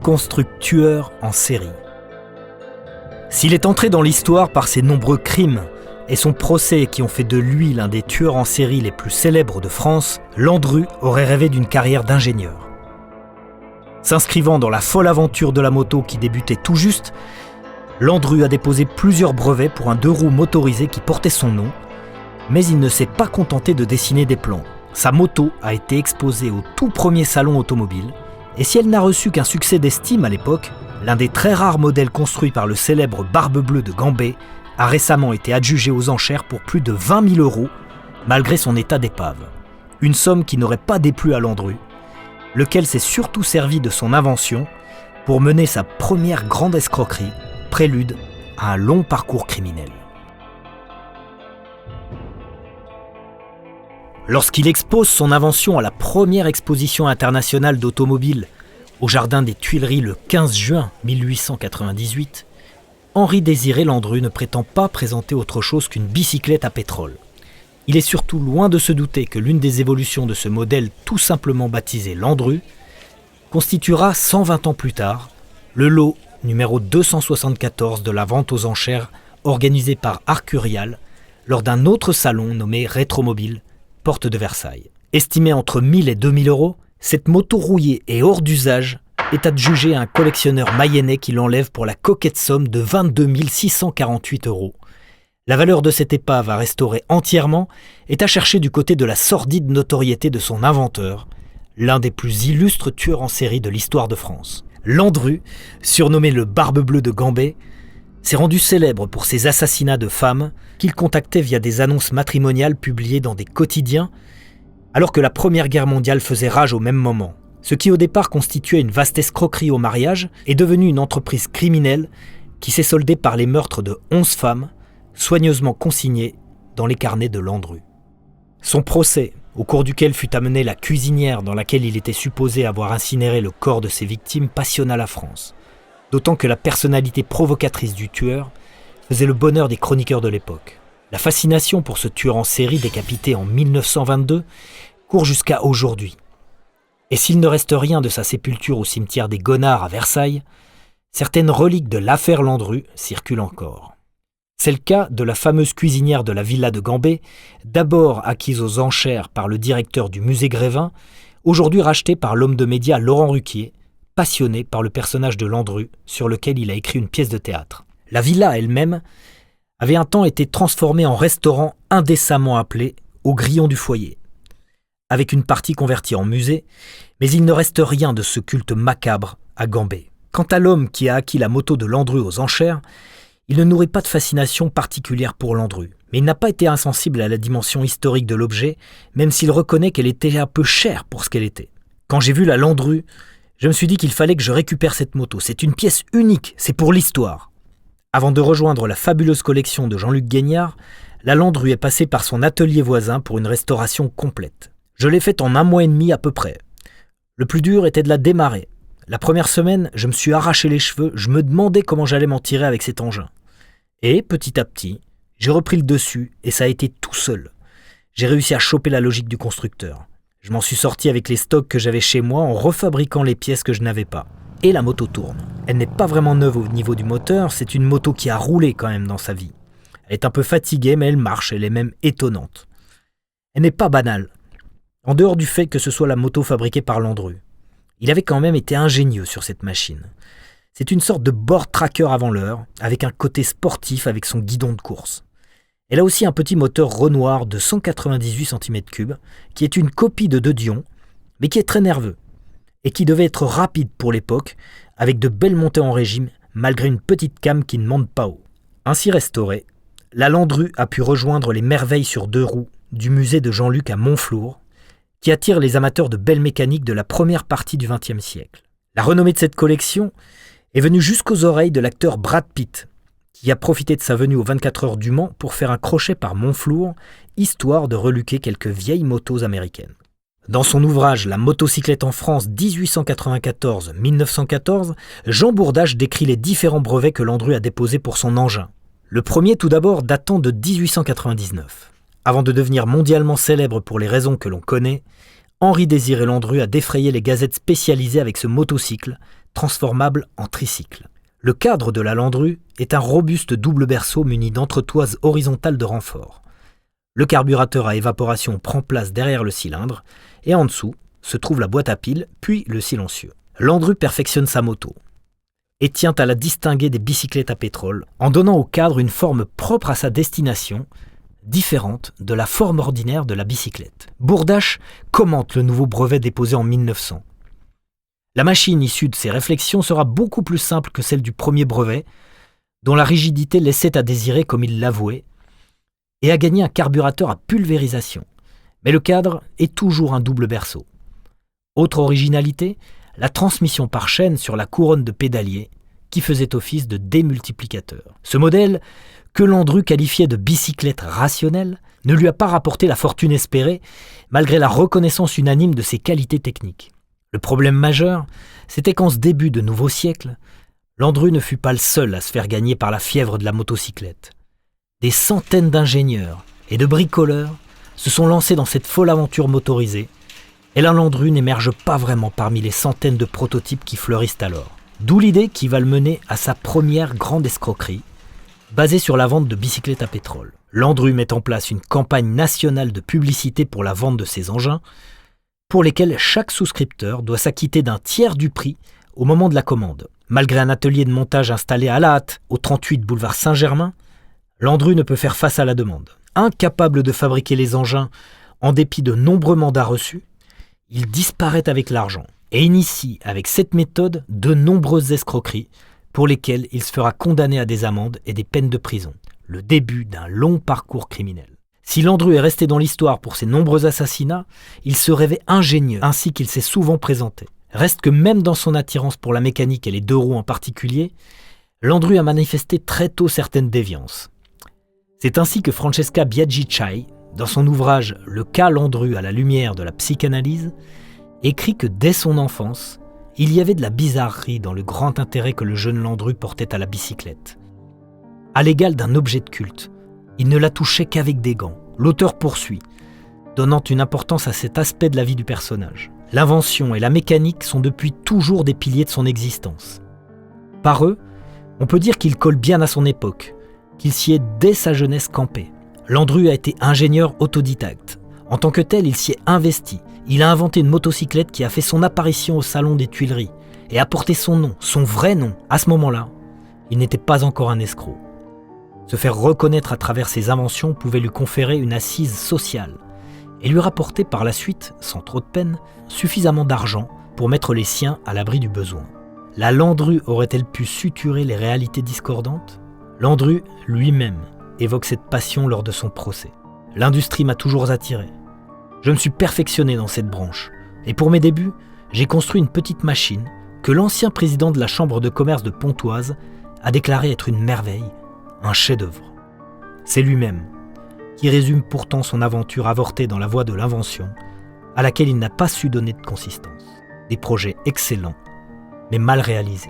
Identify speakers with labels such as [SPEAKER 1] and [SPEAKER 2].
[SPEAKER 1] constructeur en série. S'il est entré dans l'histoire par ses nombreux crimes et son procès qui ont fait de lui l'un des tueurs en série les plus célèbres de France, Landru aurait rêvé d'une carrière d'ingénieur. S'inscrivant dans la folle aventure de la moto qui débutait tout juste, Landru a déposé plusieurs brevets pour un 2 roues motorisé qui portait son nom, mais il ne s'est pas contenté de dessiner des plans. Sa moto a été exposée au tout premier salon automobile, et si elle n'a reçu qu'un succès d'estime à l'époque, l'un des très rares modèles construits par le célèbre Barbe Bleue de Gambé a récemment été adjugé aux enchères pour plus de 20 000 €, malgré son état d'épave. Une somme qui n'aurait pas déplu à Landru, lequel s'est surtout servi de son invention pour mener sa première grande escroquerie, prélude à un long parcours criminel. Lorsqu'il expose son invention à la première exposition internationale d'automobile au Jardin des Tuileries le 15 juin 1898, Henri-Désiré Landru ne prétend pas présenter autre chose qu'une bicyclette à pétrole. Il est surtout loin de se douter que l'une des évolutions de ce modèle tout simplement baptisé Landru constituera 120 ans plus tard le lot numéro 274 de la vente aux enchères organisée par Arcurial lors d'un autre salon nommé Rétromobile, porte de Versailles. Estimée entre 1 000 et 2 000 €, cette moto rouillée et hors d'usage est adjugée à un collectionneur mayennais qui l'enlève pour la coquette somme de 22 648 €. La valeur de cette épave à restaurer entièrement est à chercher du côté de la sordide notoriété de son inventeur, l'un des plus illustres tueurs en série de l'histoire de France. Landru, surnommé le Barbe Bleue de Gambé, s'est rendu célèbre pour ses assassinats de femmes qu'il contactait via des annonces matrimoniales publiées dans des quotidiens, alors que la Première Guerre mondiale faisait rage au même moment. Ce qui au départ constituait une vaste escroquerie au mariage est devenu une entreprise criminelle qui s'est soldée par les meurtres de 11 femmes, soigneusement consignées dans les carnets de Landru. Son procès, au cours duquel fut amenée la cuisinière dans laquelle il était supposé avoir incinéré le corps de ses victimes, passionna la France. D'autant que la personnalité provocatrice du tueur faisait le bonheur des chroniqueurs de l'époque. La fascination pour ce tueur en série décapité en 1922 court jusqu'à aujourd'hui. Et s'il ne reste rien de sa sépulture au cimetière des Gonards à Versailles, certaines reliques de l'affaire Landru circulent encore. C'est le cas de la fameuse cuisinière de la villa de Gambé, d'abord acquise aux enchères par le directeur du musée Grévin, aujourd'hui rachetée par l'homme de médias Laurent Ruquier, passionné par le personnage de Landru sur lequel il a écrit une pièce de théâtre. La villa elle-même avait un temps été transformée en restaurant indécemment appelé « Au Grillon du Foyer », avec une partie convertie en musée, mais il ne reste rien de ce culte macabre à Gambé. Quant à l'homme qui a acquis la moto de Landru aux enchères, il ne nourrit pas de fascination particulière pour Landru, mais il n'a pas été insensible à la dimension historique de l'objet, même s'il reconnaît qu'elle était un peu chère pour ce qu'elle était. Quand j'ai vu la Landru, je me suis dit qu'il fallait que je récupère cette moto. C'est une pièce unique, c'est pour l'histoire. Avant de rejoindre la fabuleuse collection de Jean-Luc Guignard, la Landru est passée par son atelier voisin pour une restauration complète. Je l'ai faite en 1 mois et demi à peu près. Le plus dur était de la démarrer. La première semaine, je me suis arraché les cheveux, je me demandais comment j'allais m'en tirer avec cet engin. Et petit à petit, j'ai repris le dessus et ça a été tout seul. J'ai réussi à choper la logique du constructeur. Je m'en suis sorti avec les stocks que j'avais chez moi en refabriquant les pièces que je n'avais pas. Et la moto tourne. Elle n'est pas vraiment neuve au niveau du moteur, c'est une moto qui a roulé quand même dans sa vie. Elle est un peu fatiguée, mais elle marche, elle est même étonnante. Elle n'est pas banale. En dehors du fait que ce soit la moto fabriquée par Landru, il avait quand même été ingénieux sur cette machine. C'est une sorte de board tracker avant l'heure, avec un côté sportif avec son guidon de course. Elle a aussi un petit moteur Renoir de 198 cm3, qui est une copie de De Dion, mais qui est très nerveux, et qui devait être rapide pour l'époque, avec de belles montées en régime, malgré une petite came qui ne monte pas haut. Ainsi restaurée, la Landru a pu rejoindre les merveilles sur 2 roues du musée de Jean-Luc à Montflour, qui attire les amateurs de belles mécaniques de la première partie du XXe siècle. La renommée de cette collection est venue jusqu'aux oreilles de l'acteur Brad Pitt, qui a profité de sa venue aux 24 heures du Mans pour faire un crochet par Montflour, histoire de reluquer quelques vieilles motos américaines. Dans son ouvrage « La motocyclette en France 1894-1914 », Jean Bourdache décrit les différents brevets que Landru a déposés pour son engin. Le premier tout d'abord datant de 1899. Avant de devenir mondialement célèbre pour les raisons que l'on connaît, Henri-Désiré Landru a défrayé les gazettes spécialisées avec ce motocycle, transformable en tricycle. Le cadre de la Landru est un robuste double berceau muni d'entretoises horizontales de renfort. Le carburateur à évaporation prend place derrière le cylindre et en dessous se trouve la boîte à piles, puis le silencieux. Landru perfectionne sa moto et tient à la distinguer des bicyclettes à pétrole en donnant au cadre une forme propre à sa destination, différente de la forme ordinaire de la bicyclette. Bourdache commente le nouveau brevet déposé en 1900. La machine issue de ses réflexions sera beaucoup plus simple que celle du premier brevet, dont la rigidité laissait à désirer comme il l'avouait, et a gagné un carburateur à pulvérisation. Mais le cadre est toujours un double berceau. Autre originalité, la transmission par chaîne sur la couronne de pédalier, qui faisait office de démultiplicateur. Ce modèle, que Landru qualifiait de bicyclette rationnelle, ne lui a pas rapporté la fortune espérée, malgré la reconnaissance unanime de ses qualités techniques. Le problème majeur, c'était qu'en ce début de nouveau siècle, Landru ne fut pas le seul à se faire gagner par la fièvre de la motocyclette. Des centaines d'ingénieurs et de bricoleurs se sont lancés dans cette folle aventure motorisée, et la Landru n'émerge pas vraiment parmi les centaines de prototypes qui fleurissent alors. D'où l'idée qui va le mener à sa première grande escroquerie, basée sur la vente de bicyclettes à pétrole. Landru met en place une campagne nationale de publicité pour la vente de ses engins, pour lesquels chaque souscripteur doit s'acquitter d'un tiers du prix au moment de la commande. Malgré un atelier de montage installé à la hâte au 38 boulevard Saint-Germain, Landru ne peut faire face à la demande. Incapable de fabriquer les engins en dépit de nombreux mandats reçus, il disparaît avec l'argent et initie avec cette méthode de nombreuses escroqueries pour lesquelles il se fera condamner à des amendes et des peines de prison. Le début d'un long parcours criminel. Si Landru est resté dans l'histoire pour ses nombreux assassinats, il se rêvait ingénieux, ainsi qu'il s'est souvent présenté. Reste que même dans son attirance pour la mécanique et les deux roues en particulier, Landru a manifesté très tôt certaines déviances. C'est ainsi que Francesca Biaggi-Chai, dans son ouvrage « Le cas Landru à la lumière de la psychanalyse », écrit que dès son enfance, il y avait de la bizarrerie dans le grand intérêt que le jeune Landru portait à la bicyclette. À l'égal d'un objet de culte, il ne la touchait qu'avec des gants. L'auteur poursuit, donnant une importance à cet aspect de la vie du personnage. L'invention et la mécanique sont depuis toujours des piliers de son existence. Par eux, on peut dire qu'il colle bien à son époque, qu'il s'y est dès sa jeunesse campé. Landru a été ingénieur autodidacte. En tant que tel, il s'y est investi. Il a inventé une motocyclette qui a fait son apparition au Salon des Tuileries et a porté son nom, son vrai nom. À ce moment-là, il n'était pas encore un escroc. Se faire reconnaître à travers ses inventions pouvait lui conférer une assise sociale et lui rapporter par la suite, sans trop de peine, suffisamment d'argent pour mettre les siens à l'abri du besoin. La Landru aurait-elle pu suturer les réalités discordantes ? Landru, lui-même, évoque cette passion lors de son procès. L'industrie m'a toujours attiré. Je me suis perfectionné dans cette branche et pour mes débuts, j'ai construit une petite machine que l'ancien président de la Chambre de commerce de Pontoise a déclaré être une merveille, un chef-d'œuvre. C'est lui-même qui résume pourtant son aventure avortée dans la voie de l'invention, à laquelle il n'a pas su donner de consistance. Des projets excellents, mais mal réalisés.